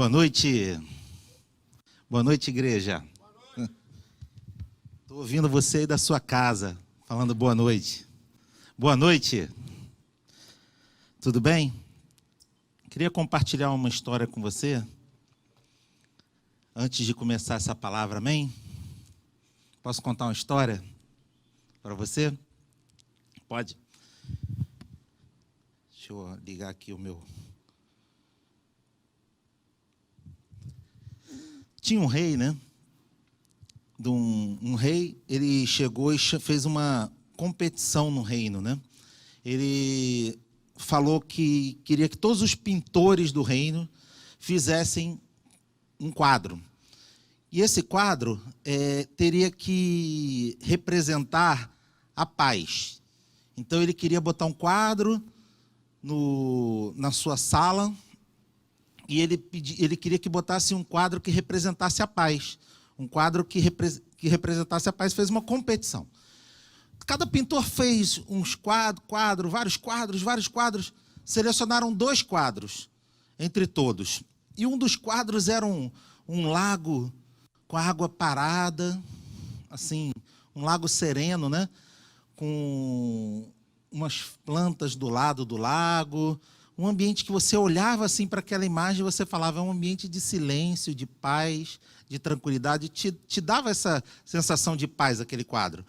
Boa noite. Boa noite, igreja. Estou ouvindo você aí da sua casa, falando boa noite. Boa noite. Tudo bem? Queria compartilhar uma história com você. Antes de começar essa palavra, amém? Posso contar uma história para você? Pode? Deixa eu ligar aqui o meu... Tinha um rei, né? Um rei, ele chegou e fez uma competição no reino, né? Ele falou que queria que todos os pintores do reino fizessem um quadro. E esse quadro teria que representar a paz. Então, ele queria botar um quadro na sua sala, e ele queria que botasse um quadro que representasse a paz. Um quadro que representasse a paz. Fez uma competição. Cada pintor fez uns vários quadros. Selecionaram 2 quadros entre todos. E um dos quadros era um lago com a água parada, assim, um lago sereno, né? Com umas plantas do lado do lago, um ambiente que você olhava assim para aquela imagem e você falava, é um ambiente de silêncio, de paz, de tranquilidade, te dava essa sensação de paz, aquele quadro.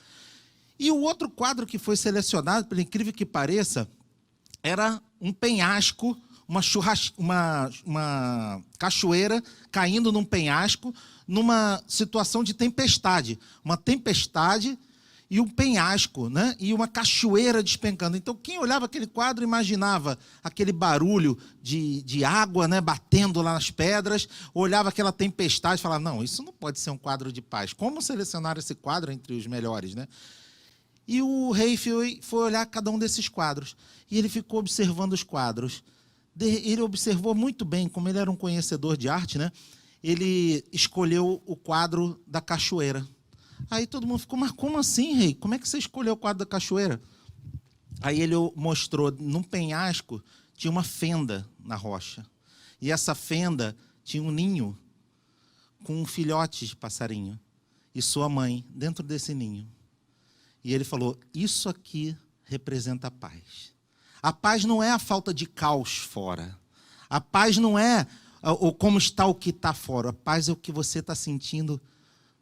E o outro quadro que foi selecionado, por incrível que pareça, era um penhasco, uma cachoeira caindo num penhasco, numa situação de tempestade. Uma tempestade e um penhasco, né? E uma cachoeira despencando. Então, quem olhava aquele quadro imaginava aquele barulho de água, né, batendo lá nas pedras, olhava aquela tempestade e falava, não, isso não pode ser um quadro de paz. Como selecionar esse quadro entre os melhores, né? E o rei foi olhar cada um desses quadros. E ele ficou observando os quadros. Ele observou muito bem, como ele era um conhecedor de arte, né? Ele escolheu o quadro da cachoeira. Aí todo mundo ficou, mas como assim, rei? Como é que você escolheu o quadro da cachoeira? Aí ele mostrou, num penhasco, tinha uma fenda na rocha. E essa fenda tinha um ninho com um filhote de passarinho. E sua mãe dentro desse ninho. E ele falou, isso aqui representa a paz. A paz não é a falta de caos fora. A paz não é como está o que está fora. A paz é o que você está sentindo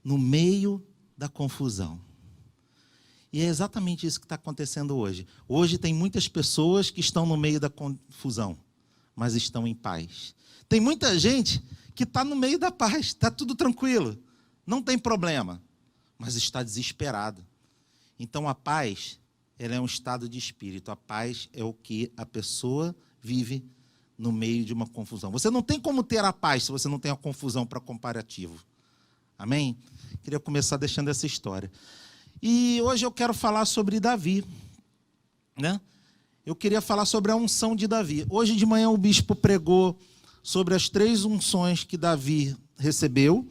no meio da confusão. E é exatamente isso que está acontecendo hoje. Hoje tem muitas pessoas que estão no meio da confusão, mas estão em paz. Tem muita gente que está no meio da paz, está tudo tranquilo, não tem problema, mas está desesperado. Então a paz, ela é um estado de espírito. A paz é o que a pessoa vive no meio de uma confusão. Você não tem como ter a paz se você não tem a confusão para comparativo. Amém? Queria começar deixando essa história. E hoje eu quero falar sobre Davi, né? Eu queria falar sobre a unção de Davi. Hoje de manhã o bispo pregou sobre as 3 unções que Davi recebeu.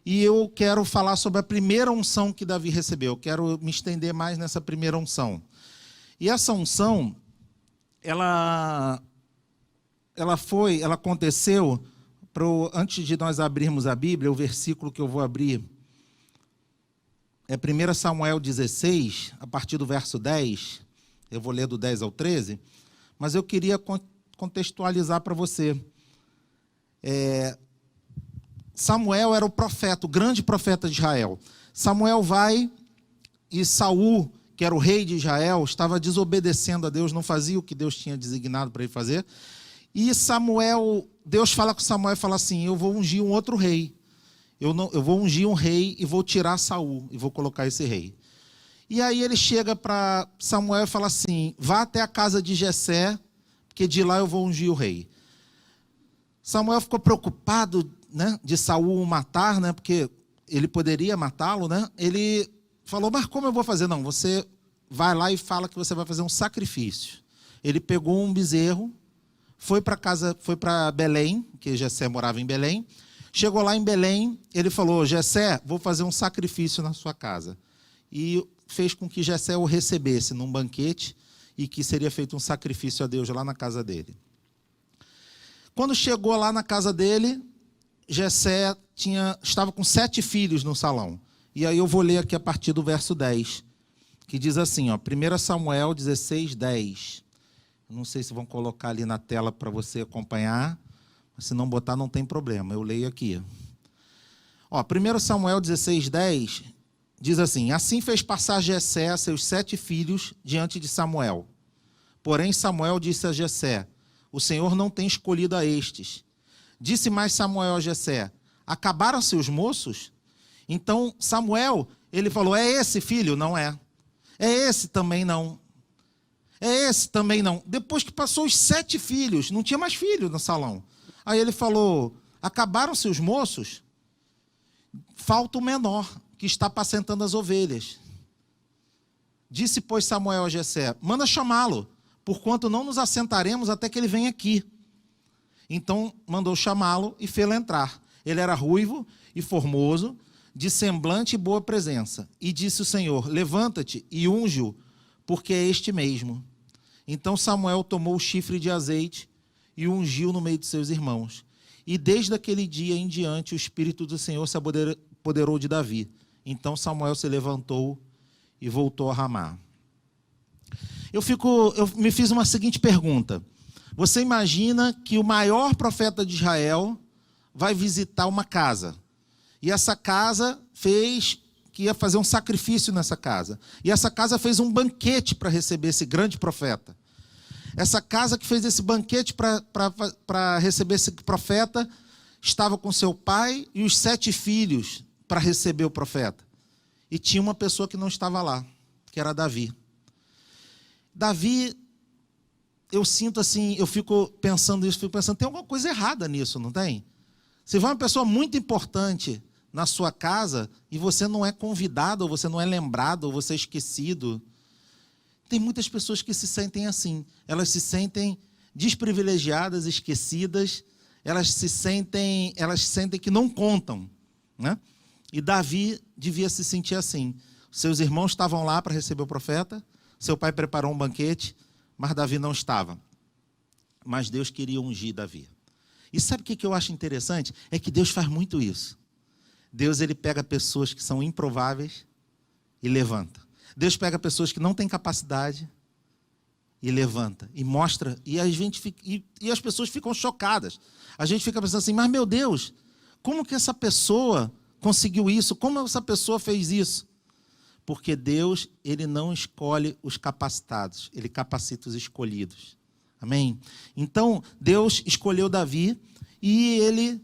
E eu quero falar sobre a primeira unção que Davi recebeu. Eu quero me estender mais nessa primeira unção. E essa unção, ela aconteceu, antes de nós abrirmos a Bíblia, o versículo que eu vou abrir é 1 Samuel 16, a partir do verso 10, eu vou ler do 10 ao 13, mas eu queria contextualizar para você. Samuel era o profeta, o grande profeta de Israel. Samuel vai e Saul, que era o rei de Israel, estava desobedecendo a Deus, não fazia o que Deus tinha designado para ele fazer. E Deus fala com Samuel e fala assim, eu vou ungir um outro rei. Eu vou ungir um rei e vou tirar Saul e vou colocar esse rei. E aí ele chega para Samuel e fala assim, vá até a casa de Jessé, porque de lá eu vou ungir o rei. Samuel ficou preocupado, né, de Saul o matar, né, porque ele poderia matá-lo, né? Ele falou, mas como eu vou fazer? Não, você vai lá e fala que você vai fazer um sacrifício. Ele pegou um bezerro, foi para Belém, que Jessé morava em Belém. Chegou lá em Belém, ele falou, Jessé, vou fazer um sacrifício na sua casa. E fez com que Jessé o recebesse num banquete e que seria feito um sacrifício a Deus lá na casa dele. Quando chegou lá na casa dele, Jessé estava com 7 filhos no salão. E aí eu vou ler aqui a partir do verso 10, que diz assim, ó, 1 Samuel 16, 10. Não sei se vão colocar ali na tela para você acompanhar, mas se não botar não tem problema, eu leio aqui. Ó, 1 Samuel 16, 10 diz assim, assim fez passar Jessé a seus 7 filhos diante de Samuel. Porém Samuel disse a Jessé, o Senhor não tem escolhido a estes. Disse mais Samuel a Jessé, acabaram-se os moços? Então Samuel, ele falou, é esse filho? Não é. É esse também não. É esse também não. Depois que passou os 7 filhos, não tinha mais filho no salão. Aí ele falou, acabaram-se os moços? Falta o menor, que está apacentando as ovelhas. Disse, pois, Samuel a Jessé, manda chamá-lo, porquanto não nos assentaremos até que ele venha aqui. Então mandou chamá-lo e fê-lo entrar. Ele era ruivo e formoso, de semblante e boa presença. E disse o Senhor, levanta-te e unge-o, porque é este mesmo. Então Samuel tomou o chifre de azeite e o ungiu no meio de seus irmãos. E desde aquele dia em diante o Espírito do Senhor se apoderou de Davi. Então Samuel se levantou e voltou a Ramá. Eu me fiz uma seguinte pergunta. Você imagina que o maior profeta de Israel vai visitar uma casa. E essa casa que ia fazer um sacrifício nessa casa. E essa casa fez um banquete para receber esse grande profeta. Essa casa que fez esse banquete para receber esse profeta, estava com seu pai e os 7 filhos para receber o profeta. E tinha uma pessoa que não estava lá, que era Davi. Davi, eu sinto assim, eu fico pensando, tem alguma coisa errada nisso, não tem? Se vai uma pessoa muito importante na sua casa e você não é convidado, ou você não é lembrado, ou você é esquecido. Tem muitas pessoas que se sentem assim. Elas se sentem desprivilegiadas, esquecidas, elas sentem que não contam, né? E Davi devia se sentir assim. Seus irmãos estavam lá para receber o profeta, seu pai preparou um banquete, mas Davi não estava. Mas Deus queria ungir Davi. E sabe o que eu acho interessante? É que Deus faz muito isso. Deus, ele pega pessoas que são improváveis e levanta. Deus pega pessoas que não têm capacidade e levanta. E mostra. E as pessoas ficam chocadas. A gente fica pensando assim, mas meu Deus, como que essa pessoa conseguiu isso? Como essa pessoa fez isso? Porque Deus, ele não escolhe os capacitados. Ele capacita os escolhidos. Amém? Então, Deus escolheu Davi e ele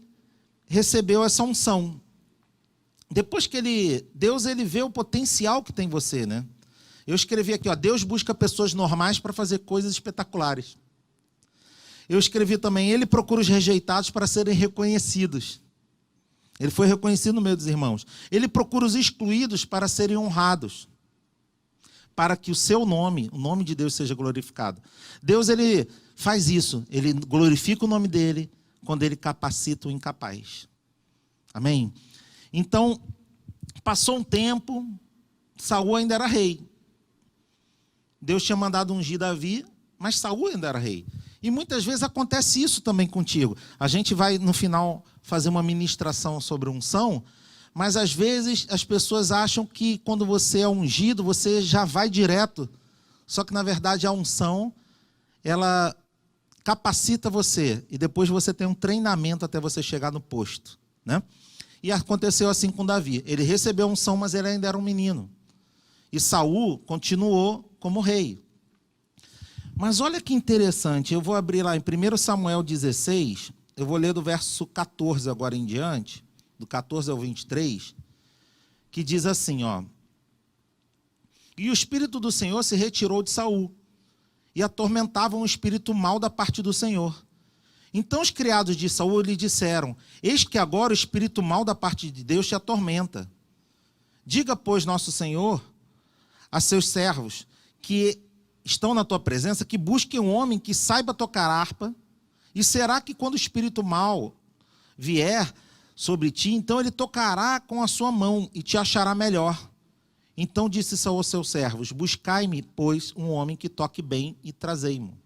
recebeu essa unção. Depois que Deus vê o potencial que tem em você, né? Eu escrevi aqui, ó, Deus busca pessoas normais para fazer coisas espetaculares. Eu escrevi também, ele procura os rejeitados para serem reconhecidos. Ele foi reconhecido no meio dos irmãos. Ele procura os excluídos para serem honrados. Para que o seu nome, o nome de Deus seja glorificado. Deus, ele faz isso. Ele glorifica o nome dele quando ele capacita o incapaz. Amém? Então, passou um tempo, Saul ainda era rei. Deus tinha mandado ungir Davi, mas Saul ainda era rei. E muitas vezes acontece isso também contigo. A gente vai, no final, fazer uma ministração sobre unção, mas às vezes as pessoas acham que quando você é ungido, você já vai direto. Só que, na verdade, a unção, ela capacita você. E depois você tem um treinamento até você chegar no posto, né? E aconteceu assim com Davi. Ele recebeu a unção, mas ele ainda era um menino. E Saul continuou como rei. Mas olha que interessante. Eu vou abrir lá em 1 Samuel 16. Eu vou ler do verso 14 agora em diante. Do 14 ao 23. Que diz assim, ó. E o Espírito do Senhor se retirou de Saul. E atormentava um espírito mau da parte do Senhor. Então os criados de Saul lhe disseram, eis que agora o espírito mau da parte de Deus te atormenta. Diga, pois, nosso Senhor, a seus servos, que estão na tua presença, que busquem um homem que saiba tocar harpa, e será que quando o espírito mau vier sobre ti, então ele tocará com a sua mão e te achará melhor. Então disse Saul aos seus servos, buscai-me, pois, um homem que toque bem e trazei-mo.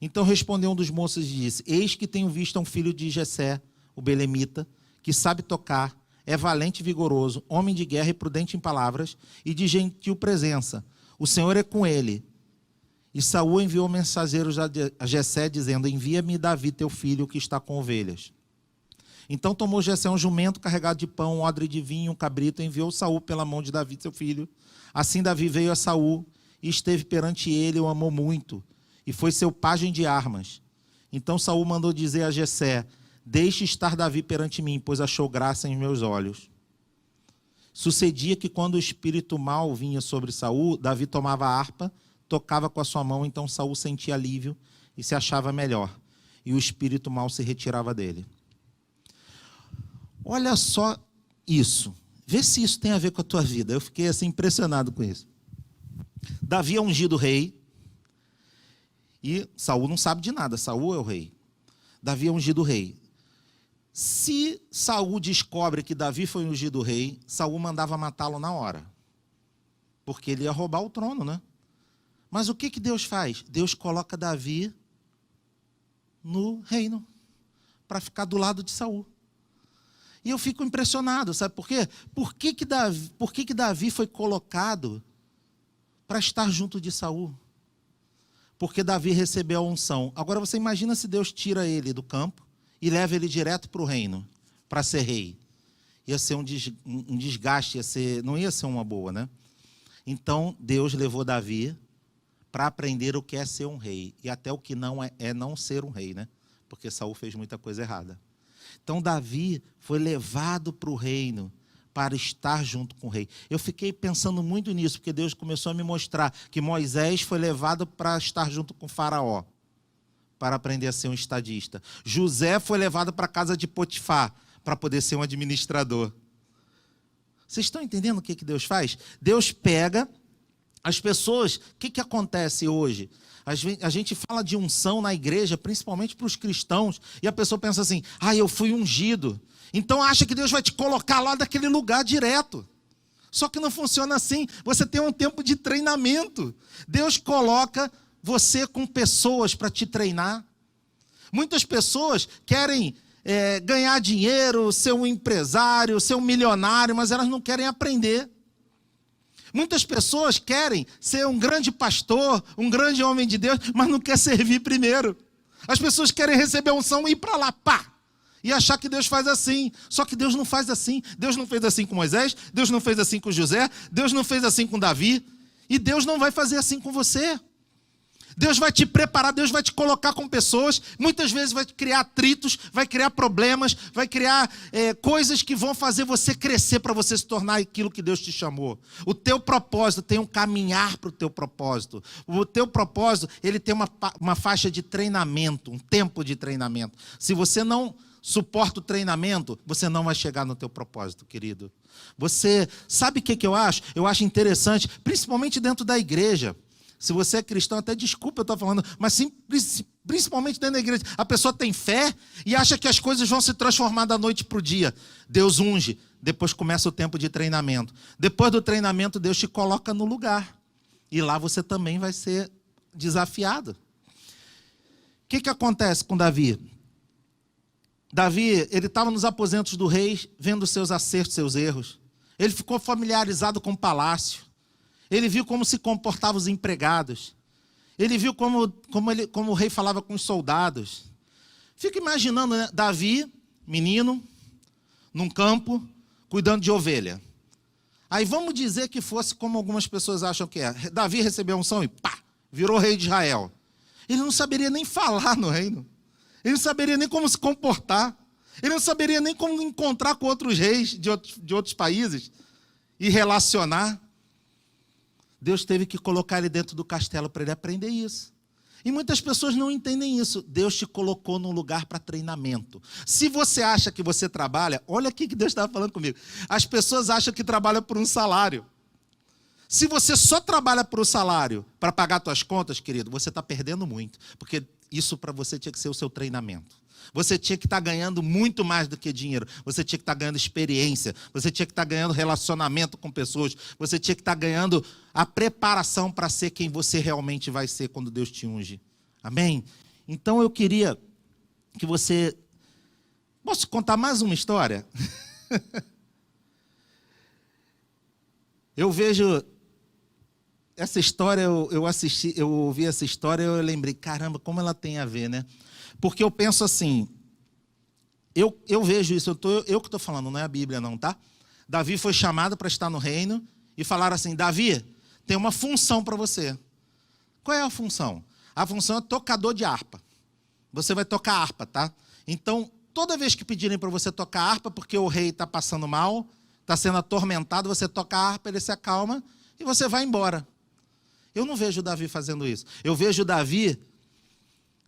Então respondeu um dos moços e disse, eis que tenho visto um filho de Jessé, o belemita, que sabe tocar, é valente e vigoroso, homem de guerra e prudente em palavras, e de gentil presença. O Senhor é com ele. E Saul enviou mensageiros a Jessé, dizendo: envia-me Davi, teu filho, que está com ovelhas. Então tomou Jessé um jumento carregado de pão, um odre de vinho, um cabrito, e enviou Saul pela mão de Davi, seu filho. Assim Davi veio a Saul, e esteve perante ele, o amou muito, e foi seu pajem de armas. Então Saul mandou dizer a Jessé: deixe estar Davi perante mim, pois achou graça em meus olhos. Sucedia que quando o espírito mau vinha sobre Saul, Davi tomava a harpa, tocava com a sua mão, então Saul sentia alívio e se achava melhor, e o espírito mau se retirava dele. Olha só isso. Vê se isso tem a ver com a tua vida. Eu fiquei assim impressionado com isso. Davi é ungido rei, e Saul não sabe de nada. Saul é o rei. Davi é ungido rei. Se Saul descobre que Davi foi ungido rei, Saul mandava matá-lo na hora, porque ele ia roubar o trono, né? Mas o que Deus faz? Deus coloca Davi no reino, para ficar do lado de Saul. E eu fico impressionado, sabe por quê? Por que Davi foi colocado para estar junto de Saul? Porque Davi recebeu a unção. Agora você imagina se Deus tira ele do campo e leva ele direto para o reino, para ser rei. Ia ser um desgaste, não ia ser uma boa, né? Então Deus levou Davi para aprender o que é ser um rei, e até o que não é não ser um rei, né? Porque Saul fez muita coisa errada. Então Davi foi levado para o reino, para estar junto com o rei. Eu fiquei pensando muito nisso, porque Deus começou a me mostrar que Moisés foi levado para estar junto com Faraó, para aprender a ser um estadista. José foi levado para a casa de Potifar, para poder ser um administrador. Vocês estão entendendo o que Deus faz? Deus pega as pessoas. O que acontece hoje? A gente fala de unção na igreja, principalmente para os cristãos, e a pessoa pensa assim: eu fui ungido, então acha que Deus vai te colocar lá daquele lugar direto. Só que não funciona assim. Você tem um tempo de treinamento. Deus coloca você com pessoas para te treinar. Muitas pessoas querem ganhar dinheiro, ser um empresário, ser um milionário, mas elas não querem aprender. Muitas pessoas querem ser um grande pastor, um grande homem de Deus, mas não quer servir primeiro. As pessoas querem receber a unção e ir para lá, pá, e achar que Deus faz assim. Só que Deus não faz assim. Deus não fez assim com Moisés, Deus não fez assim com José, Deus não fez assim com Davi, e Deus não vai fazer assim com você. Deus vai te preparar, Deus vai te colocar com pessoas, muitas vezes vai criar atritos, vai criar problemas, vai criar coisas que vão fazer você crescer para você se tornar aquilo que Deus te chamou. O teu propósito tem um caminhar para o teu propósito. O teu propósito, ele tem uma faixa de treinamento, um tempo de treinamento. Se você não suporta o treinamento, você não vai chegar no teu propósito, querido. Você sabe o que eu acho? Eu acho interessante, principalmente dentro da igreja. Se você é cristão, até desculpa eu estou falando, mas sim, principalmente dentro da igreja, a pessoa tem fé e acha que as coisas vão se transformar da noite para o dia. Deus unge, depois começa o tempo de treinamento. Depois do treinamento, Deus te coloca no lugar. E lá você também vai ser desafiado. O que acontece com Davi? Davi, ele estava nos aposentos do rei, vendo seus acertos, seus erros. Ele ficou familiarizado com o palácio. Ele viu como se comportavam os empregados. Ele viu como o rei falava com os soldados. Fica imaginando, né? Davi, menino, num campo, cuidando de ovelha. Aí vamos dizer que fosse como algumas pessoas acham que é. Davi recebeu a unção e pá, virou rei de Israel. Ele não saberia nem falar no reino. Ele não saberia nem como se comportar. Ele não saberia nem como encontrar com outros reis de outros países e relacionar. Deus teve que colocar ele dentro do castelo para ele aprender isso. E muitas pessoas não entendem isso. Deus te colocou num lugar para treinamento. Se você acha que você trabalha, olha aqui que Deus estava falando comigo. As pessoas acham que trabalha por um salário. Se você só trabalha por um salário para pagar suas contas, querido, você está perdendo muito. Porque isso para você tinha que ser o seu treinamento. Você tinha que estar ganhando muito mais do que dinheiro. Você tinha que estar ganhando experiência. Você tinha que estar ganhando relacionamento com pessoas. Você tinha que estar ganhando a preparação para ser quem você realmente vai ser quando Deus te unge. Amém? Então eu queria que você Posso contar mais uma história? Eu vejo essa história, eu ouvi essa história, eu lembrei, caramba, como ela tem a ver, né? Porque eu penso assim, eu vejo isso, eu que estou falando, não é a Bíblia não, tá? Davi foi chamado para estar no reino e falaram assim, Davi, tem uma função para você. Qual é a função? A função é tocador de harpa. Você vai tocar harpa, tá? Então, toda vez que pedirem para você tocar harpa, porque o rei está passando mal, está sendo atormentado, você toca a harpa, ele se acalma e você vai embora. Eu não vejo Davi fazendo isso. Eu vejo Davi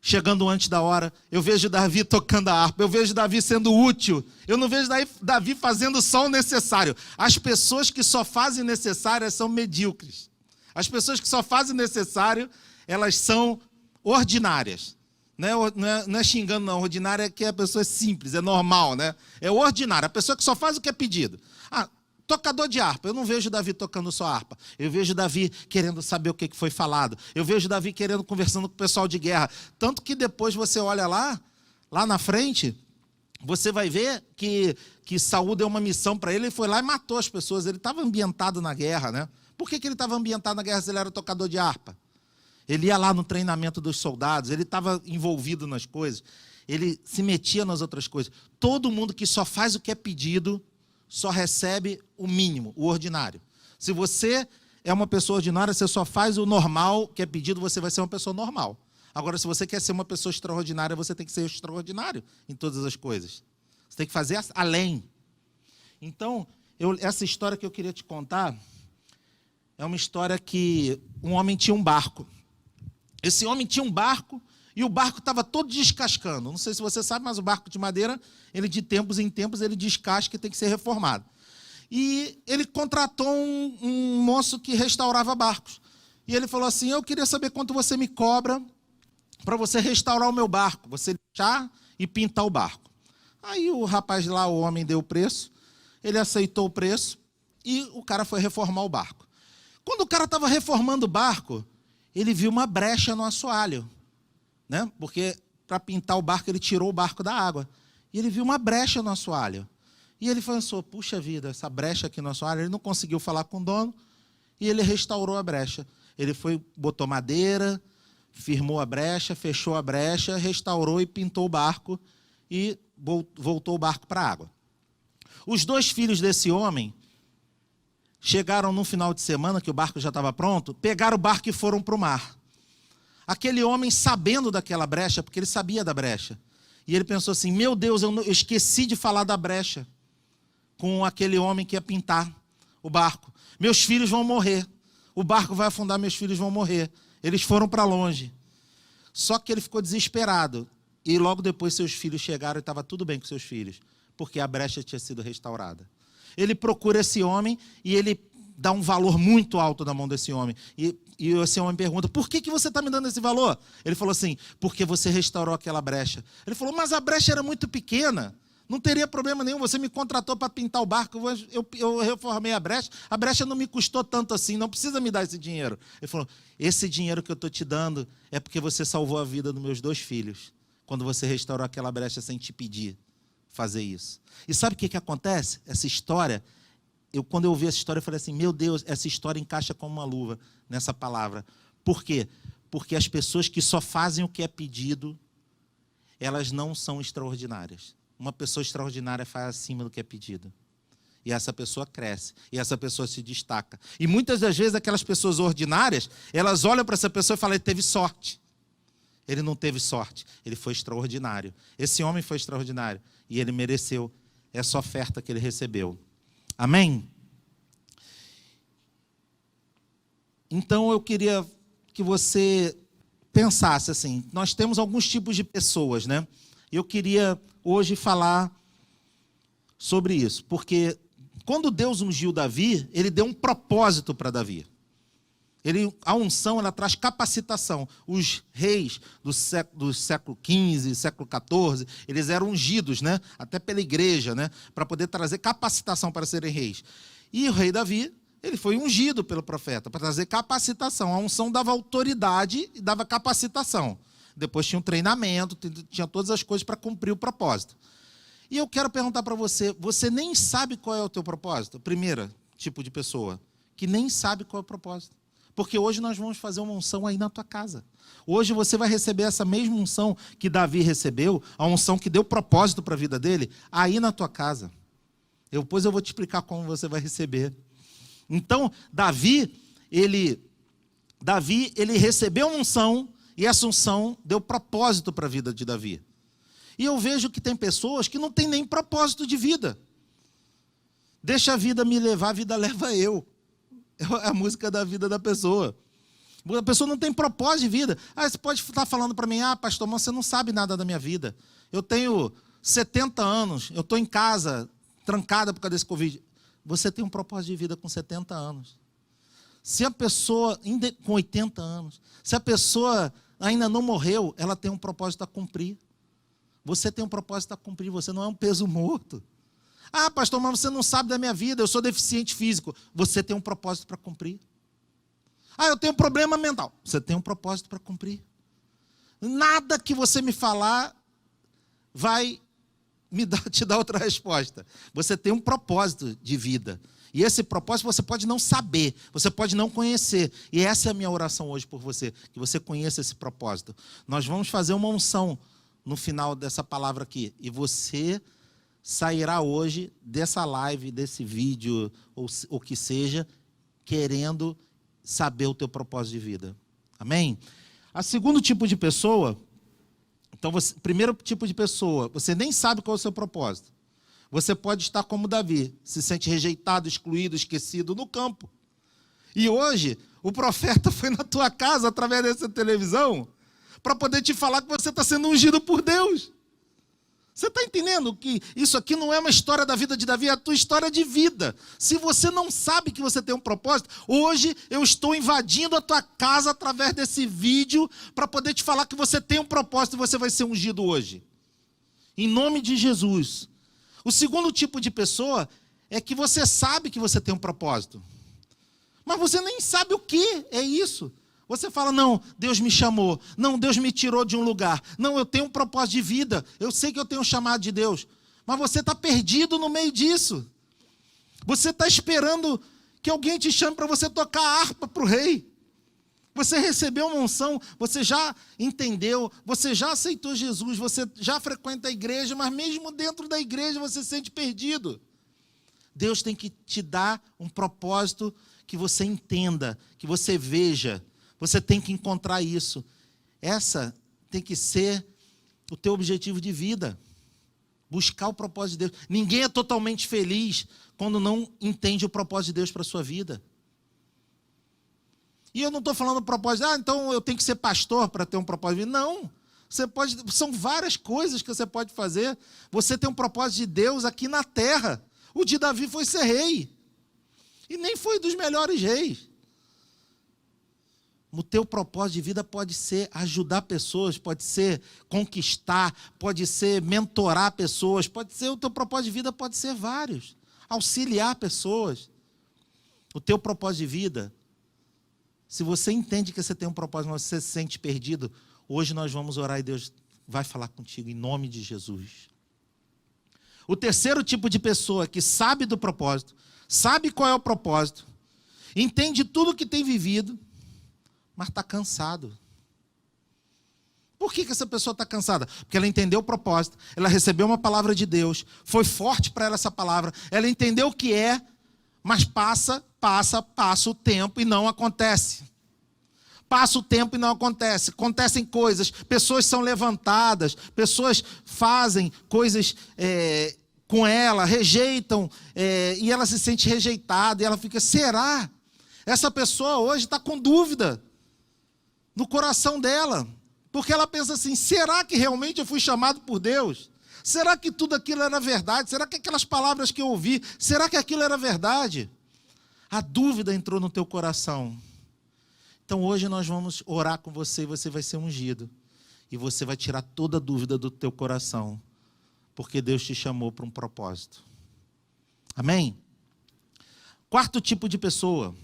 chegando antes da hora. Eu vejo Davi tocando a harpa. Eu vejo Davi sendo útil. Eu não vejo Davi fazendo só o necessário. As pessoas que só fazem o necessário são medíocres. As pessoas que só fazem o necessário, elas são ordinárias. Não é xingando, não. Ordinária é que a pessoa é simples, é normal, né? É ordinária. A pessoa que só faz o que é pedido. Tocador de harpa. Eu não vejo Davi tocando só harpa. Eu vejo Davi querendo saber o que foi falado. Eu vejo Davi conversando com o pessoal de guerra. Tanto que depois você olha lá na frente, você vai ver que Saul deu uma missão para ele, ele foi lá e matou as pessoas. Ele estava ambientado na guerra, né? Por que ele estava ambientado na guerra se ele era tocador de harpa? Ele ia lá no treinamento dos soldados, ele estava envolvido nas coisas, ele se metia nas outras coisas. Todo mundo que só faz o que é pedido, só recebe o mínimo, o ordinário. Se você é uma pessoa ordinária, você só faz o normal que é pedido, você vai ser uma pessoa normal. Agora, se você quer ser uma pessoa extraordinária, você tem que ser extraordinário em todas as coisas. Você tem que fazer além. Então, essa história que eu queria te contar é uma história que um homem tinha um barco. Esse homem tinha um barco e o barco estava todo descascando. Não sei se você sabe, mas o barco de madeira, ele de tempos em tempos, ele descasca e tem que ser reformado. E ele contratou um moço que restaurava barcos. E ele falou assim, eu queria saber quanto você me cobra para você restaurar o meu barco, você deixar e pintar o barco. Aí o rapaz lá, o homem, deu o preço, ele aceitou o preço e o cara foi reformar o barco. Quando o cara estava reformando o barco, ele viu uma brecha no assoalho, né? Porque para pintar o barco, ele tirou o barco da água. E ele viu uma brecha no assoalho. E ele pensou, puxa vida, essa brecha aqui no assoalho, ele não conseguiu falar com o dono e ele restaurou a brecha. Ele foi, botou madeira, firmou a brecha, fechou a brecha, restaurou e pintou o barco e voltou o barco para a água. Os dois filhos desse homem chegaram no final de semana, que o barco já estava pronto, pegaram o barco e foram para o mar. Aquele homem, sabendo daquela brecha, porque ele sabia da brecha, e ele pensou assim, meu Deus, eu esqueci de falar da brecha com aquele homem que ia pintar o barco. Meus filhos vão morrer. O barco vai afundar, meus filhos vão morrer. Eles foram para longe. Só que ele ficou desesperado. E logo depois seus filhos chegaram e estava tudo bem com seus filhos, porque a brecha tinha sido restaurada. Ele procura esse homem e ele dá um valor muito alto na mão desse homem. E esse homem pergunta, por que você está me dando esse valor? Ele falou assim, porque você restaurou aquela brecha. Ele falou, mas a brecha era muito pequena. Não teria problema nenhum, você me contratou para pintar o barco, eu reformei a brecha não me custou tanto assim, não precisa me dar esse dinheiro. Ele falou, esse dinheiro que eu estou te dando é porque você salvou a vida dos meus dois filhos, quando você restaurou aquela brecha sem te pedir fazer isso. E sabe o que acontece? Essa história, quando eu ouvi essa história, eu falei assim, meu Deus, essa história encaixa como uma luva nessa palavra. Por quê? Porque as pessoas que só fazem o que é pedido, elas não são extraordinárias. Uma pessoa extraordinária faz acima do que é pedido. E essa pessoa cresce. E essa pessoa se destaca. E muitas das vezes aquelas pessoas ordinárias, elas olham para essa pessoa e falam, ele teve sorte. Ele não teve sorte. Ele foi extraordinário. Esse homem foi extraordinário. E ele mereceu essa oferta que ele recebeu. Amém? Então eu queria que você pensasse assim, nós temos alguns tipos de pessoas, né? Eu queria hoje falar sobre isso, porque quando Deus ungiu Davi, ele deu um propósito para Davi. A unção, ela traz capacitação. Os reis do século XV, século XIV, eles eram ungidos, né? Até pela igreja, né? Para poder trazer capacitação para serem reis. E o rei Davi, ele foi ungido pelo profeta para trazer capacitação. A unção dava autoridade e dava capacitação. Depois tinha um treinamento, tinha todas as coisas para cumprir o propósito. E eu quero perguntar para você, você nem sabe qual é o teu propósito? Primeiro tipo de pessoa, que nem sabe qual é o propósito. Porque hoje nós vamos fazer uma unção aí na tua casa. Hoje você vai receber essa mesma unção que Davi recebeu, a unção que deu propósito para a vida dele, aí na tua casa. Depois eu vou te explicar como você vai receber. Então, Davi, ele recebeu uma unção, e essa unção deu propósito para a vida de Davi. E eu vejo que tem pessoas que não têm nem propósito de vida. Deixa a vida me levar, a vida leva eu. É a música da vida da pessoa. A pessoa não tem propósito de vida. Você pode estar falando para mim, pastor, mas você não sabe nada da minha vida. Eu tenho 70 anos, eu estou em casa, trancada por causa desse Covid. Você tem um propósito de vida com 70 anos. Se a pessoa, com 80 anos, se a pessoa ainda não morreu, ela tem um propósito a cumprir. Você tem um propósito a cumprir, você não é um peso morto. Pastor, mas você não sabe da minha vida, eu sou deficiente físico. Você tem um propósito para cumprir. Eu tenho um problema mental. Você tem um propósito para cumprir. Nada que você me falar vai te dar outra resposta. Você tem um propósito de vida. E esse propósito você pode não saber, você pode não conhecer. E essa é a minha oração hoje por você, que você conheça esse propósito. Nós vamos fazer uma unção no final dessa palavra aqui. E você sairá hoje dessa live, desse vídeo, ou o que seja, querendo saber o teu propósito de vida. Amém? A segundo tipo de pessoa, então, primeiro tipo de pessoa, você nem sabe qual é o seu propósito. Você pode estar como Davi, se sente rejeitado, excluído, esquecido no campo. E hoje, o profeta foi na tua casa, através dessa televisão, para poder te falar que você está sendo ungido por Deus. Você está entendendo que isso aqui não é uma história da vida de Davi, é a tua história de vida. Se você não sabe que você tem um propósito, hoje eu estou invadindo a tua casa através desse vídeo para poder te falar que você tem um propósito e você vai ser ungido hoje. Em nome de Jesus. O segundo tipo de pessoa é que você sabe que você tem um propósito, mas você nem sabe o que é isso. Você fala, não, Deus me chamou. Não, Deus me tirou de um lugar. Não, eu tenho um propósito de vida. Eu sei que eu tenho um chamado de Deus. Mas você está perdido no meio disso. Você está esperando que alguém te chame para você tocar a harpa para o rei. Você recebeu uma unção, você já entendeu, você já aceitou Jesus, você já frequenta a igreja, mas mesmo dentro da igreja você se sente perdido. Deus tem que te dar um propósito que você entenda, que você veja. Você tem que encontrar isso. Essa tem que ser o teu objetivo de vida. Buscar o propósito de Deus. Ninguém é totalmente feliz quando não entende o propósito de Deus para a sua vida. E eu não estou falando do propósito, então eu tenho que ser pastor para ter um propósito de vida. Não. São várias coisas que você pode fazer. Você tem um propósito de Deus aqui na terra. O de Davi foi ser rei. E nem foi dos melhores reis. O teu propósito de vida pode ser ajudar pessoas, pode ser conquistar, pode ser mentorar pessoas, o teu propósito de vida pode ser vários. Auxiliar pessoas. O teu propósito de vida, se você entende que você tem um propósito, mas você se sente perdido, hoje nós vamos orar e Deus vai falar contigo em nome de Jesus. O terceiro tipo de pessoa que sabe do propósito, sabe qual é o propósito, entende tudo o que tem vivido, mas está cansado. Por que essa pessoa está cansada? Porque ela entendeu o propósito, ela recebeu uma palavra de Deus, foi forte para ela essa palavra, ela entendeu o que é, mas passa o tempo e não acontece. Passa o tempo e não acontece. Acontecem coisas, pessoas são levantadas, pessoas fazem coisas com ela, rejeitam, e ela se sente rejeitada, e ela fica, será? Essa pessoa hoje está com dúvida no coração dela, porque ela pensa assim, será que realmente eu fui chamado por Deus? Será que tudo aquilo era verdade? Será que aquelas palavras que eu ouvi, será que aquilo era verdade? A dúvida entrou no teu coração. Então hoje nós vamos orar com você e você vai ser ungido. E você vai tirar toda a dúvida do teu coração, porque Deus te chamou para um propósito. Amém? Quarto tipo de pessoa.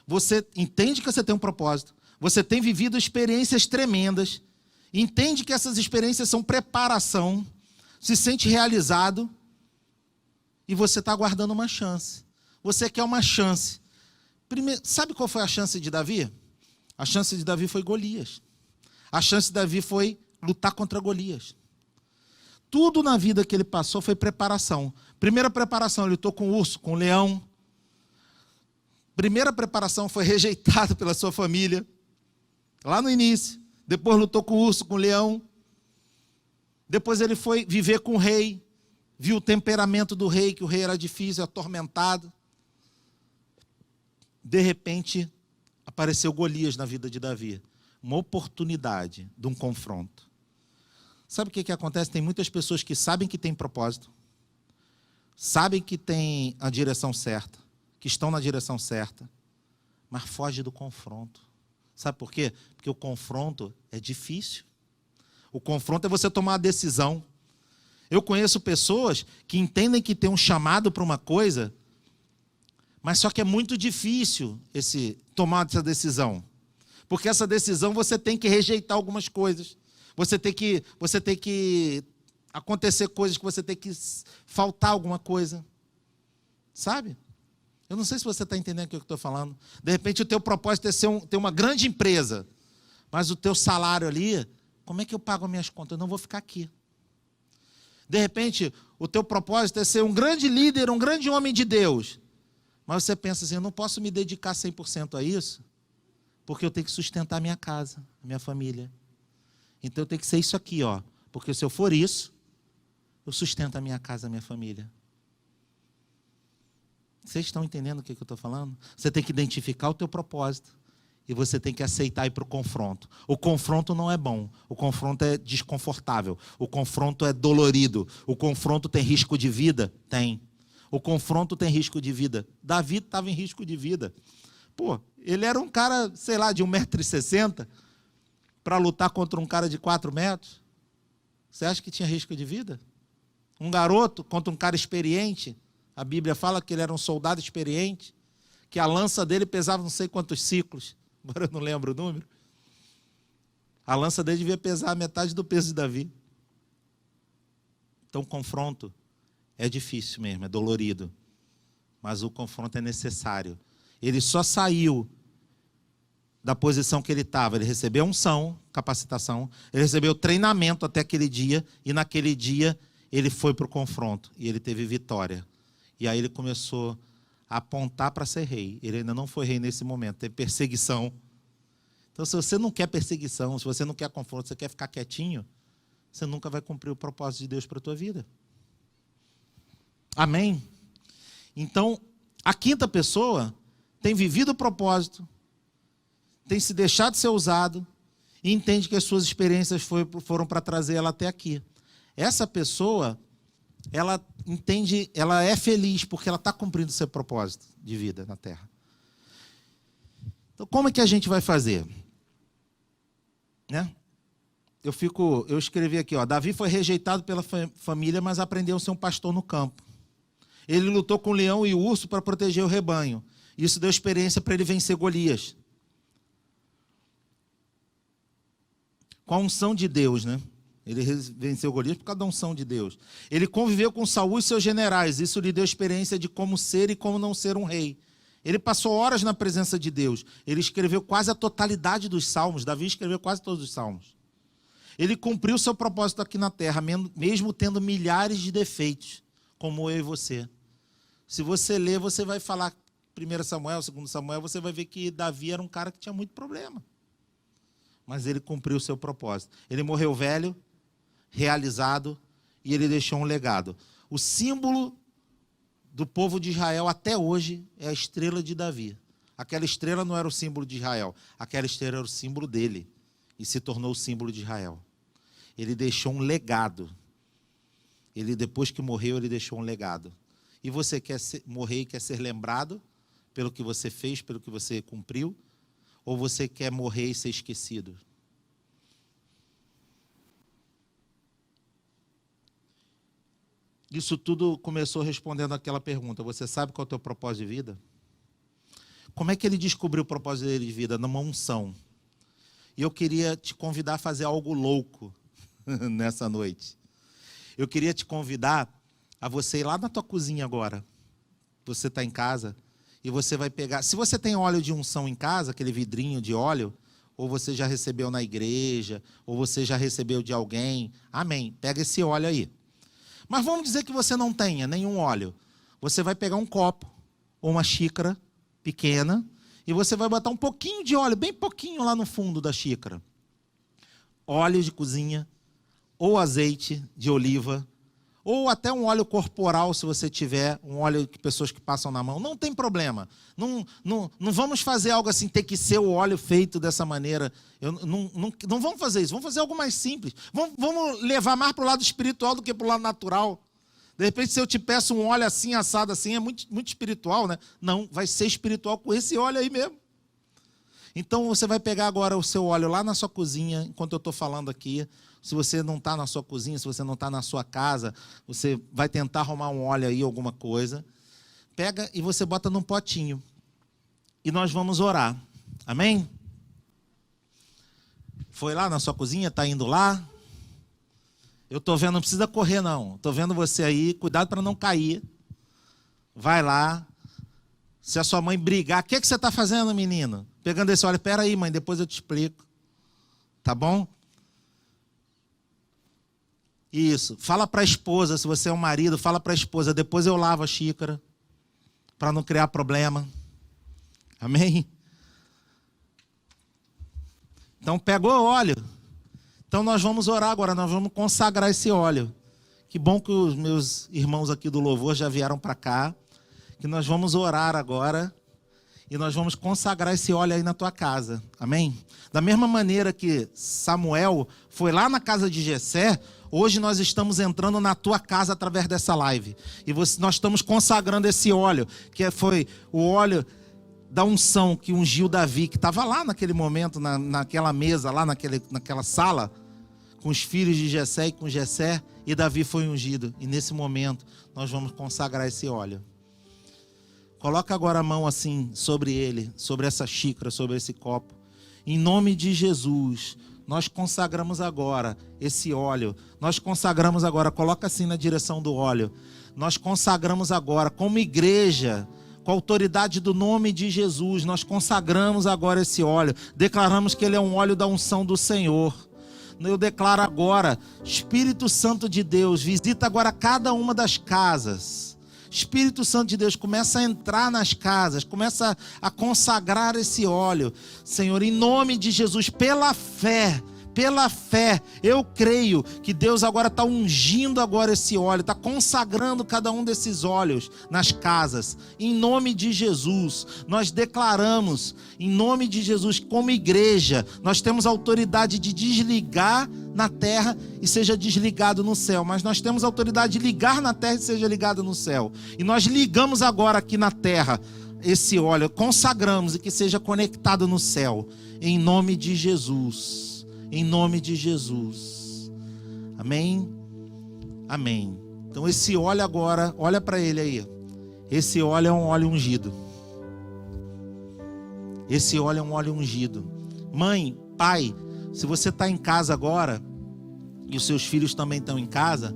Você entende que você tem um propósito, você tem vivido experiências tremendas, entende que essas experiências são preparação, se sente realizado e você está aguardando uma chance. Você quer uma chance. Primeiro, sabe qual foi a chance de Davi? A chance de Davi foi Golias. A chance de Davi foi lutar contra Golias. Tudo na vida que ele passou foi preparação. Primeira preparação, ele lutou com o urso, com o leão. Primeira preparação, foi rejeitado pela sua família. Lá no início. Depois lutou com o urso, com o leão. Depois ele foi viver com o rei. Viu o temperamento do rei, que o rei era difícil, atormentado. De repente, apareceu Golias na vida de Davi. Uma oportunidade de um confronto. Sabe o que acontece? Tem muitas pessoas que sabem que têm propósito, sabem que têm a direção certa, que estão na direção certa, mas fogem do confronto. Sabe por quê? Porque o confronto é difícil. O confronto é você tomar a decisão. Eu conheço pessoas que entendem que tem um chamado para uma coisa, mas só que é muito difícil tomar essa decisão. Porque essa decisão você tem que rejeitar algumas coisas. Você tem que acontecer coisas que você tem que faltar alguma coisa. Sabe? Eu não sei se você está entendendo o que eu estou falando. De repente o teu propósito é ter uma grande empresa, mas o teu salário ali, como é que eu pago as minhas contas? Eu não vou ficar aqui. De repente o teu propósito é ser um grande líder, um grande homem de Deus. Mas você pensa assim, eu não posso me dedicar 100% a isso, porque eu tenho que sustentar a minha casa, a minha família. Então eu tenho que ser isso aqui, ó. Porque se eu for isso, eu sustento a minha casa, a minha família. Vocês estão entendendo o que eu estou falando? Você tem que identificar o teu propósito e você tem que aceitar ir para o confronto. O confronto não é bom, o confronto é desconfortável, o confronto é dolorido, o confronto tem risco de vida? Tem. O confronto tem risco de vida. Davi estava em risco de vida. Pô, ele era um cara, sei lá, de 1,60 m, para lutar contra um cara de 4 metros. Você acha que tinha risco de vida? Um garoto contra um cara experiente. A Bíblia fala que ele era um soldado experiente, que a lança dele pesava não sei quantos ciclos. Agora eu não lembro o número. A lança dele devia pesar metade do peso de Davi. Então o confronto é difícil mesmo, é dolorido. Mas o confronto é necessário. Ele só saiu da posição que ele estava. Ele recebeu unção, capacitação, ele recebeu treinamento até aquele dia, e naquele dia ele foi para o confronto, e ele teve vitória. E aí ele começou a apontar para ser rei. Ele ainda não foi rei nesse momento, teve perseguição. Então, se você não quer perseguição, se você não quer confronto, você quer ficar quietinho, você nunca vai cumprir o propósito de Deus para a tua vida. Amém? Então, a quinta pessoa tem vivido o propósito, tem se deixado ser usado e entende que as suas experiências foram para trazer ela até aqui. Essa pessoa, ela entende, ela é feliz porque ela está cumprindo seu propósito de vida na Terra. Então, como é que a gente vai fazer? Né? Eu escrevi aqui, ó, Davi foi rejeitado pela família, mas aprendeu a ser um pastor no campo. Ele lutou com o leão e o urso para proteger o rebanho. Isso deu experiência para ele vencer Golias. Com a unção de Deus, né? Ele venceu Golias por causa da unção de Deus. Ele conviveu com Saul e seus generais. Isso lhe deu experiência de como ser e como não ser um rei. Ele passou horas na presença de Deus. Ele escreveu quase a totalidade dos salmos. Davi escreveu quase todos os salmos. Ele cumpriu seu propósito aqui na terra, mesmo tendo milhares de defeitos, como eu e você. Se você ler, você vai falar 1 Samuel, 2 Samuel, você vai ver que Davi era um cara que tinha muito problema. Mas ele cumpriu o seu propósito. Ele morreu velho, realizado, e ele deixou um legado. O símbolo do povo de Israel até hoje é a estrela de Davi. Aquela estrela não era o símbolo de Israel, aquela estrela era o símbolo dele, e se tornou o símbolo de Israel. Ele deixou um legado. Ele, depois que morreu, ele deixou um legado. E você quer morrer e quer ser lembrado pelo que você fez, pelo que você cumpriu? Ou você quer morrer e ser esquecido? Isso tudo começou respondendo aquela pergunta. Você sabe qual é o teu propósito de vida? Como é que ele descobriu o propósito dele de vida? Numa unção. E eu queria te convidar a fazer algo louco nessa noite. Eu queria te convidar a você ir lá na tua cozinha agora. Você está em casa e você vai pegar... Se você tem óleo de unção em casa, aquele vidrinho de óleo, ou você já recebeu na igreja, ou você já recebeu de alguém, amém, pega esse óleo aí. Mas vamos dizer que você não tenha nenhum óleo. Você vai pegar um copo ou uma xícara pequena e você vai botar um pouquinho de óleo, bem pouquinho lá no fundo da xícara. Óleo de cozinha, ou azeite de oliva, ou até um óleo corporal, se você tiver, um óleo que pessoas que passam na mão. Não tem problema. Não vamos fazer algo assim, ter que ser o óleo feito dessa maneira. Não vamos fazer isso. Vamos fazer algo mais simples. Vamos levar mais para o lado espiritual do que para o lado natural. De repente, se eu te peço um óleo assim, assado assim, é muito, muito espiritual, né? Não, vai ser espiritual com esse óleo aí mesmo. Então, você vai pegar agora o seu óleo lá na sua cozinha, enquanto eu estou falando aqui. Se você não está na sua cozinha, se você não está na sua casa, você vai tentar arrumar um óleo aí, alguma coisa. Pega e você bota num potinho. E nós vamos orar. Amém? Foi lá na sua cozinha? Está indo lá? Eu estou vendo, não precisa correr não. Estou vendo você aí, cuidado para não cair. Vai lá. Se a sua mãe brigar, o que você está fazendo, menino? Pegando esse óleo, espera aí, mãe, depois eu te explico. Tá bom? Isso. Fala para a esposa, se você é um marido, fala para a esposa, depois eu lavo a xícara, para não criar problema. Amém? Então, pegou o óleo. Então, nós vamos orar agora, nós vamos consagrar esse óleo. Que bom que os meus irmãos aqui do louvor já vieram para cá, que nós vamos orar agora e nós vamos consagrar esse óleo aí na tua casa. Amém? Da mesma maneira que Samuel foi lá na casa de Jessé, hoje nós estamos entrando na tua casa através dessa live. E nós estamos consagrando esse óleo, que foi o óleo da unção que ungiu Davi, que estava lá naquele momento, naquela mesa, lá naquela sala, com os filhos de Jessé e com Jessé, e Davi foi ungido. E nesse momento nós vamos consagrar esse óleo. Coloca agora a mão assim sobre ele, sobre essa xícara, sobre esse copo. Em nome de Jesus, nós consagramos agora esse óleo. Nós consagramos agora, coloca assim na direção do óleo. Nós consagramos agora, como igreja, com a autoridade do nome de Jesus, nós consagramos agora esse óleo. Declaramos que ele é um óleo da unção do Senhor. Eu declaro agora, Espírito Santo de Deus, visita agora cada uma das casas. Espírito Santo de Deus, começa a entrar nas casas, começa a consagrar esse óleo. Senhor, em nome de Jesus, pela fé, eu creio que Deus agora está ungindo agora esse óleo, está consagrando cada um desses óleos nas casas. Em nome de Jesus, nós declaramos, em nome de Jesus, como igreja, nós temos autoridade de desligar na terra e seja desligado no céu, mas nós temos autoridade de ligar na terra e seja ligado no céu. E nós ligamos agora aqui na terra esse óleo, consagramos e que seja conectado no céu, em nome de Jesus. Em nome de Jesus. Amém? Amém. Então esse óleo agora, olha para ele aí. Esse óleo é um óleo ungido. Esse óleo é um óleo ungido. Mãe, pai, se você está em casa agora, e os seus filhos também estão em casa,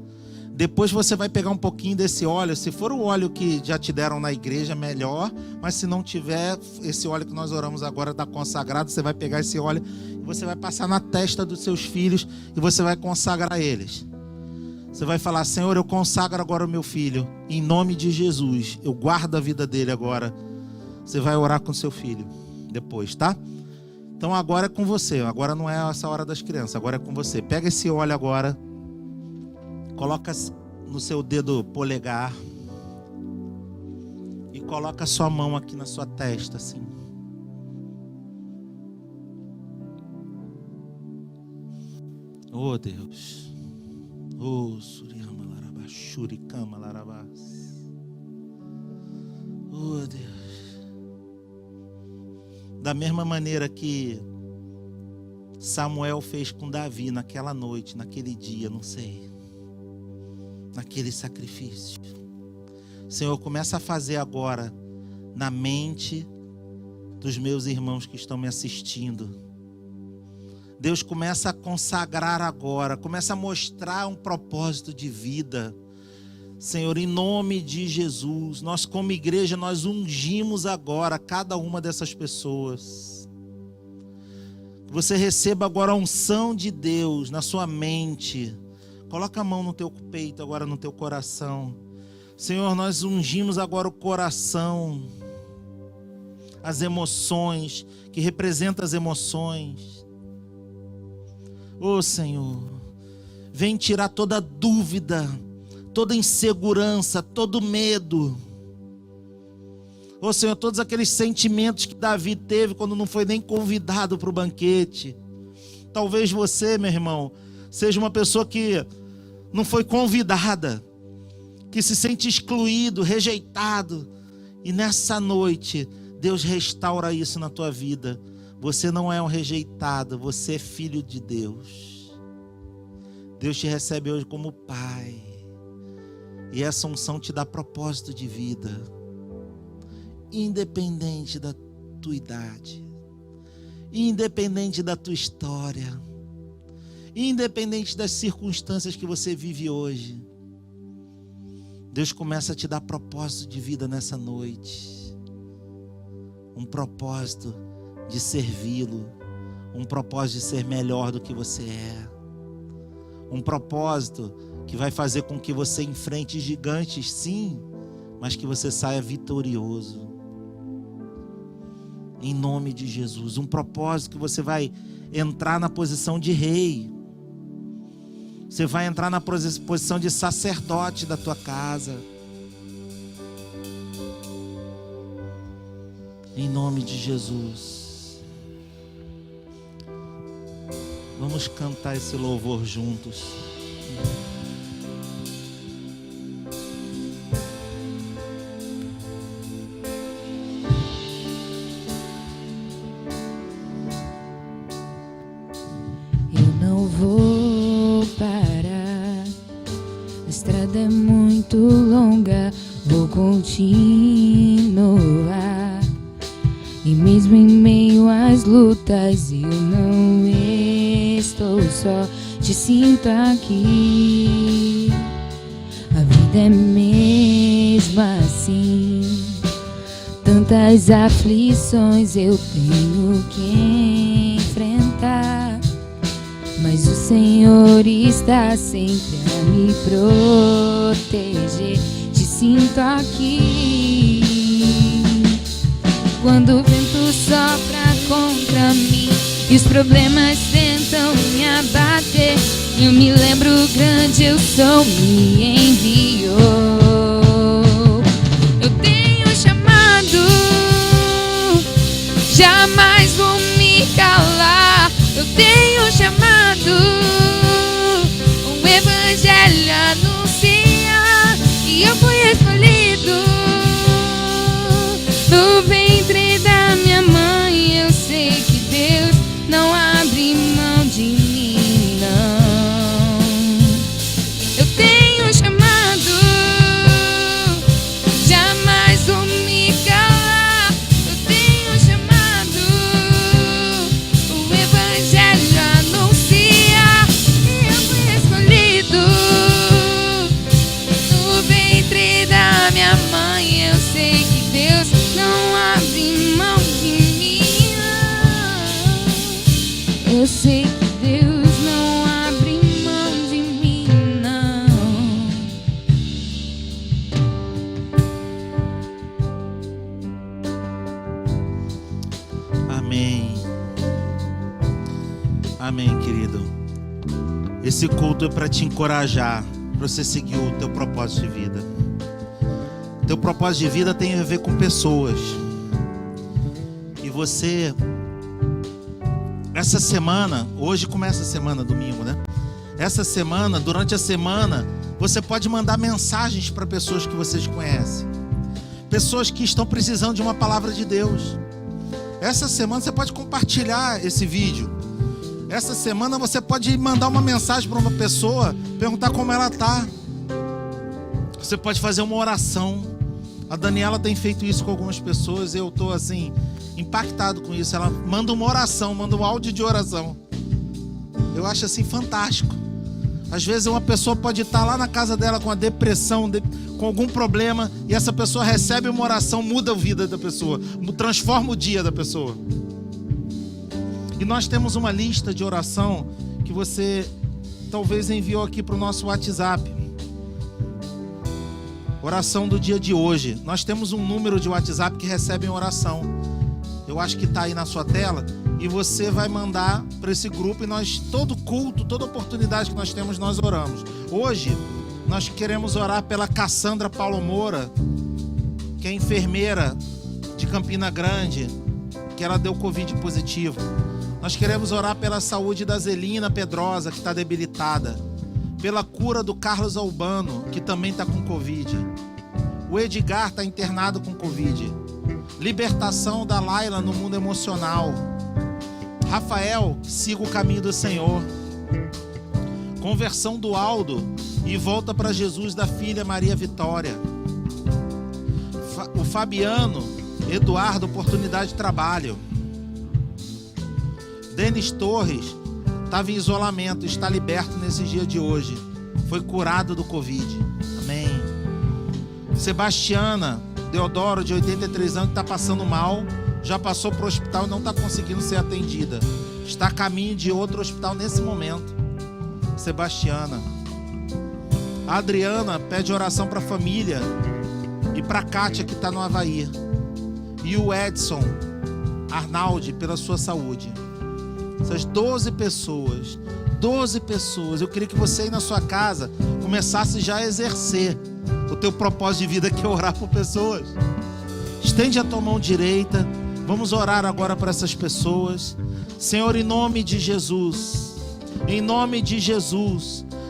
depois você vai pegar um pouquinho desse óleo. Se for o óleo que já te deram na igreja, melhor. Mas se não tiver, esse óleo que nós oramos agora está consagrado. Você vai pegar esse óleo e você vai passar na testa dos seus filhos e você vai consagrar eles. Você vai falar: Senhor, eu consagro agora o meu filho. Em nome de Jesus, eu guardo a vida dele agora. Você vai orar com seu filho depois, tá? Então agora é com você. Agora não é essa hora das crianças, agora é com você. Pega esse óleo agora. Coloca no seu dedo polegar e coloca a sua mão aqui na sua testa, assim. Oh Deus. Oh Suriyama Larabá, Shurikama Larabás. Oh Deus. Da mesma maneira que Samuel fez com Davi naquela noite, naquele dia, não sei. Naquele sacrifício. Senhor, começa a fazer agora na mente dos meus irmãos que estão me assistindo. Deus começa a consagrar agora, começa a mostrar um propósito de vida. Senhor, em nome de Jesus, nós como igreja, nós ungimos agora cada uma dessas pessoas. Você receba agora a unção de Deus na sua mente. Coloca a mão no teu peito agora, no teu coração. Senhor, nós ungimos agora o coração, as emoções, que representam as emoções. Ô Senhor, vem tirar toda dúvida, toda insegurança, todo medo. Ô Senhor, todos aqueles sentimentos que Davi teve quando não foi nem convidado para o banquete. Talvez você, meu irmão, seja uma pessoa que não foi convidada, que se sente excluído, rejeitado. E nessa noite, Deus restaura isso na tua vida. Você não é um rejeitado, você é filho de Deus. Deus te recebe hoje como Pai. E essa unção te dá propósito de vida, independente da tua idade, independente da tua história, independente das circunstâncias que você vive hoje. Deus começa a te dar propósito de vida nessa noite. Um propósito de servi-lo, um propósito de ser melhor do que você é, um propósito que vai fazer com que você enfrente gigantes, sim, mas que você saia vitorioso. Em nome de Jesus, um propósito que você vai entrar na posição de rei. Você vai entrar na posição de sacerdote da tua casa. Em nome de Jesus. Vamos cantar esse louvor juntos. Eu não vou parar, a estrada é muito longa, vou continuar. E mesmo em meio às lutas, eu não estou só, te sinto aqui. A vida é mesmo assim, tantas aflições eu tenho que enfrentar, mas o Senhor está sempre a me proteger. Te sinto aqui. Quando o vento sopra contra mim e os problemas tentam me abater, eu me lembro grande, eu sou, me enviou. Eu tenho chamado, jamais vou me calar. Eu tenho chamado, o evangelho anuncia, e eu fui escolhido no ventre da minha mãe. Eu sei que Deus não abre mão de mim, não. Eu tenho chamado, jamais vou me calar. Eu tenho chamado, o evangelho anuncia, e eu fui escolhido no ventre da minha mãe. Eu sei que Deus não abre mão de mim, não. Eu sei que Deus não abre mão de mim, não. Amém. Amém, querido. Esse culto é para te encorajar, para você seguir o teu propósito de vida. Teu propósito de vida tem a ver com pessoas. E você, essa semana, hoje começa a semana, domingo, né? Essa semana, durante a semana, você pode mandar mensagens para pessoas que vocês conhecem, pessoas que estão precisando de uma palavra de Deus. Essa semana você pode compartilhar esse vídeo. Essa semana você pode mandar uma mensagem para uma pessoa, perguntar como ela está. Você pode fazer uma oração. A Daniela tem feito isso com algumas pessoas. Eu estou assim, impactado com isso. Ela manda uma oração, manda um áudio de oração. Eu acho assim fantástico. Às vezes uma pessoa pode estar lá na casa dela com a depressão, com algum problema, e essa pessoa recebe uma oração, muda a vida da pessoa, transforma o dia da pessoa. E nós temos uma lista de oração que você talvez enviou aqui para o nosso WhatsApp. Oração do dia de hoje. Nós temos um número de WhatsApp que recebem oração. Eu acho que está aí na sua tela. E você vai mandar para esse grupo, e nós, todo culto, toda oportunidade que nós temos, nós oramos. Hoje, nós queremos orar pela Cassandra Paulo Moura, que é enfermeira de Campina Grande, que ela deu Covid positivo. Nós queremos orar pela saúde da Zelina Pedrosa, que está debilitada. Pela cura do Carlos Albano, que também está com Covid. O Edgar está internado com Covid. Libertação da Laila no mundo emocional. Rafael, siga o caminho do Senhor. Conversão do Aldo e volta para Jesus da filha Maria Vitória. O Fabiano, Eduardo, oportunidade de trabalho. Denis Torres, estava em isolamento, está liberto nesse dia de hoje. Foi curado do Covid. Amém. Sebastiana Deodoro, de 83 anos, que está passando mal. Já passou para o hospital e não está conseguindo ser atendida. Está a caminho de outro hospital nesse momento. Sebastiana. A Adriana pede oração para a família e para a Kátia, que está no Havaí. E o Edson Arnaldi, pela sua saúde. Essas 12 pessoas. Eu queria que você aí na sua casa começasse já a exercer o teu propósito de vida, que é orar por pessoas. Estende a tua mão direita. Vamos orar agora para essas pessoas. Senhor, em nome de Jesus,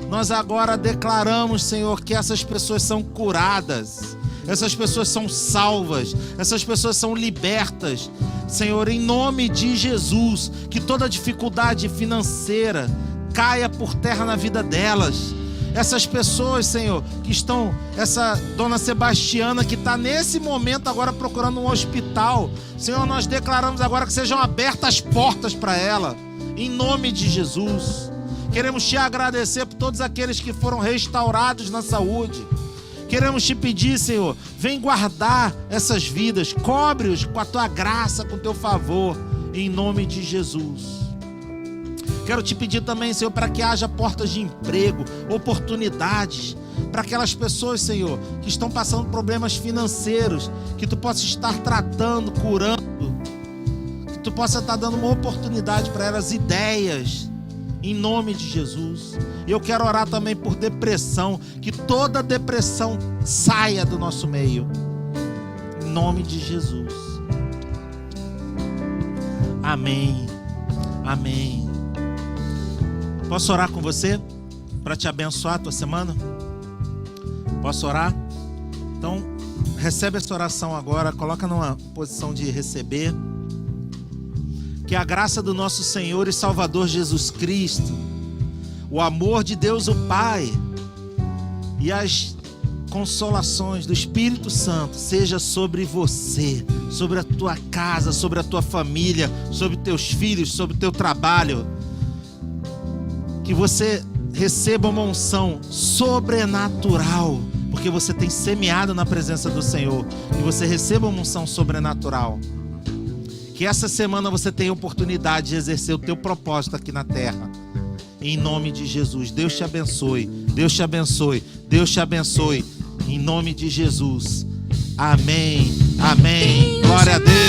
nós agora declaramos, Senhor, que essas pessoas são curadas, essas pessoas são salvas, essas pessoas são libertas. Senhor, em nome de Jesus, que toda dificuldade financeira caia por terra na vida delas. Essas pessoas, Senhor, que estão, essa dona Sebastiana, que está nesse momento agora procurando um hospital, Senhor, nós declaramos agora que sejam abertas as portas para ela, em nome de Jesus. Queremos te agradecer por todos aqueles que foram restaurados na saúde. Queremos te pedir, Senhor, vem guardar essas vidas, cobre-os com a tua graça, com o teu favor, em nome de Jesus. Quero te pedir também, Senhor, para que haja portas de emprego, oportunidades, para aquelas pessoas, Senhor, que estão passando problemas financeiros, que tu possa estar tratando, curando, que tu possa estar dando uma oportunidade para elas, ideias, em nome de Jesus. E eu quero orar também por depressão, que toda depressão saia do nosso meio, em nome de Jesus. Amém. Amém. Posso orar com você para te abençoar a tua semana? Posso orar? Então, recebe essa oração agora, coloca numa posição de receber. Que a graça do nosso Senhor e Salvador Jesus Cristo, o amor de Deus o Pai e as consolações do Espírito Santo seja sobre você, sobre a tua casa, sobre a tua família, sobre teus filhos, sobre o teu trabalho. Que você receba uma unção sobrenatural, porque você tem semeado na presença do Senhor. Que você receba uma unção sobrenatural. Que essa semana você tenha a oportunidade de exercer o teu propósito aqui na terra. Em nome de Jesus. Deus te abençoe. Deus te abençoe. Deus te abençoe. Em nome de Jesus. Amém. Amém. Glória a Deus.